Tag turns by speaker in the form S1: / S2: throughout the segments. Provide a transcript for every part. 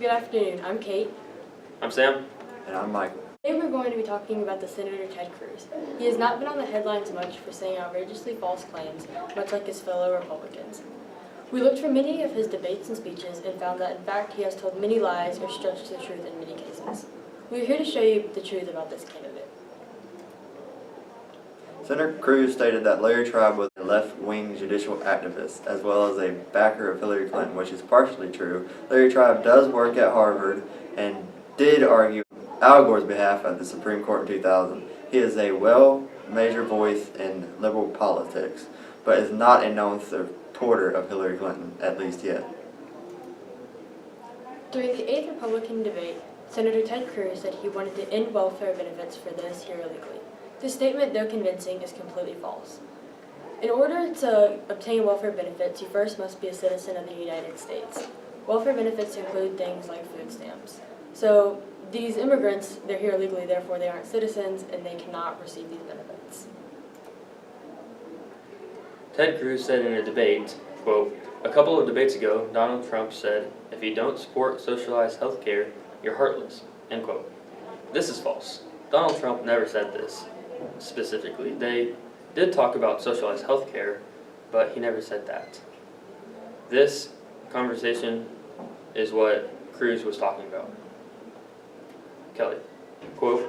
S1: Good afternoon. I'm Kate.
S2: I'm Sam.
S3: And I'm Michael.
S1: Today we're going to be talking about the Senator Ted Cruz. He has not been on the headlines much for saying outrageously false claims, much like his fellow Republicans. We looked for many of his debates and speeches and found that, in fact, he has told many lies or stretched the truth in many cases. We're here to show you the truth about this candidate.
S3: Senator Cruz stated that Larry Tribe was a left-wing judicial activist, as well as a backer of Hillary Clinton, which is partially true. Larry Tribe does work at Harvard and did argue Al Gore's behalf at the Supreme Court in 2000. He is a well-measured voice in liberal politics, but is not a known supporter of Hillary Clinton, at least yet.
S1: During the 8th Republican debate, Senator Ted Cruz said he wanted to end welfare benefits for those here illegally. This statement, though convincing, is completely false. In order to obtain welfare benefits, you first must be a citizen of the United States. Welfare benefits include things like food stamps. So these immigrants, they're here illegally, therefore they aren't citizens and they cannot receive these benefits.
S2: Ted Cruz said in a debate, quote, "A couple of debates ago, Donald Trump said, if you don't support socialized health care, you're heartless," end quote. This is false. Donald Trump never said this specifically. They did talk about socialized health care, but he never said that. This conversation is what Cruz was talking about. Kelly, quote,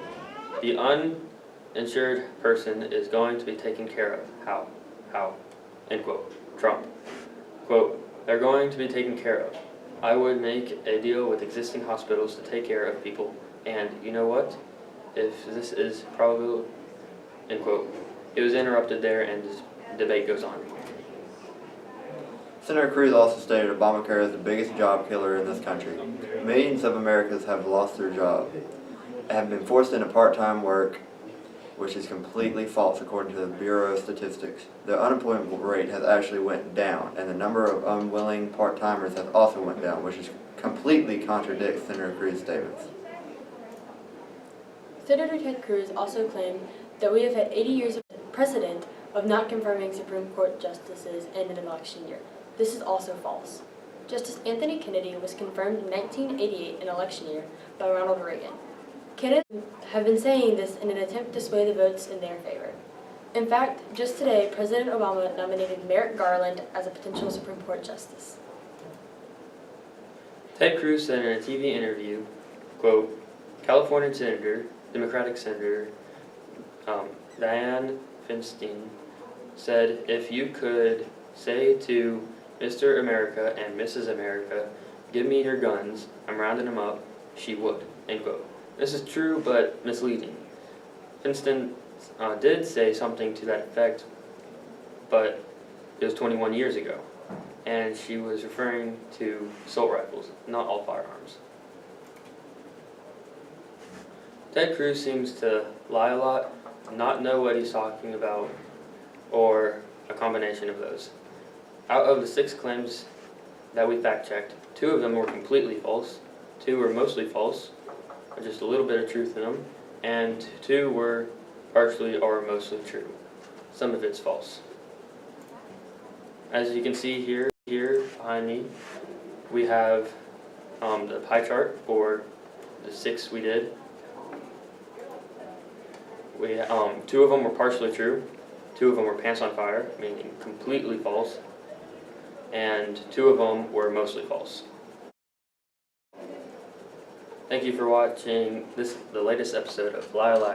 S2: "The uninsured person is going to be taken care of. How? End quote. Trump, quote, "They're going to be taken care of. I would make a deal with existing hospitals to take care of people, and you know what? If this is probable," end quote. It was interrupted there and this debate goes on.
S3: Senator Cruz also stated Obamacare is the biggest job killer in this country. Millions of Americans have lost their job and have been forced into part-time work, which is completely false according to the Bureau of Statistics. The unemployment rate has actually went down, and the number of unwilling part-timers has also went down, which is completely contradicts Senator Cruz's statements.
S1: Senator Ted Cruz also claimed that we have had 80 years of precedent of not confirming Supreme Court justices in an election year. This is also false. Justice Anthony Kennedy was confirmed in 1988, an election year, by Ronald Reagan. Candidates have been saying this in an attempt to sway the votes in their favor. In fact, just today, President Obama nominated Merrick Garland as a potential Supreme Court justice.
S2: Ted Cruz said in a TV interview, quote, "California Senator, Democratic Senator Dianne Feinstein said if you could say to Mr. America and Mrs. America, give me your guns, I'm rounding them up, she would," end quote. This is true but misleading. Feinstein did say something to that effect, but it was 21 years ago, and she was referring to assault rifles, not all firearms. Ted Cruz seems to lie a lot, not know what he's talking about, or a combination of those. Out of the 6 claims that we fact-checked, 2 of them were completely false, 2 were mostly false, or just a little bit of truth in them, and 2 were partially or mostly true. Some of it's false. As you can see here behind me, we have the pie chart for the 6 we did. 2 of them were partially true, 2 of them were pants on fire, meaning completely false, and 2 of them were mostly false. Thank you for watching the latest episode of Lie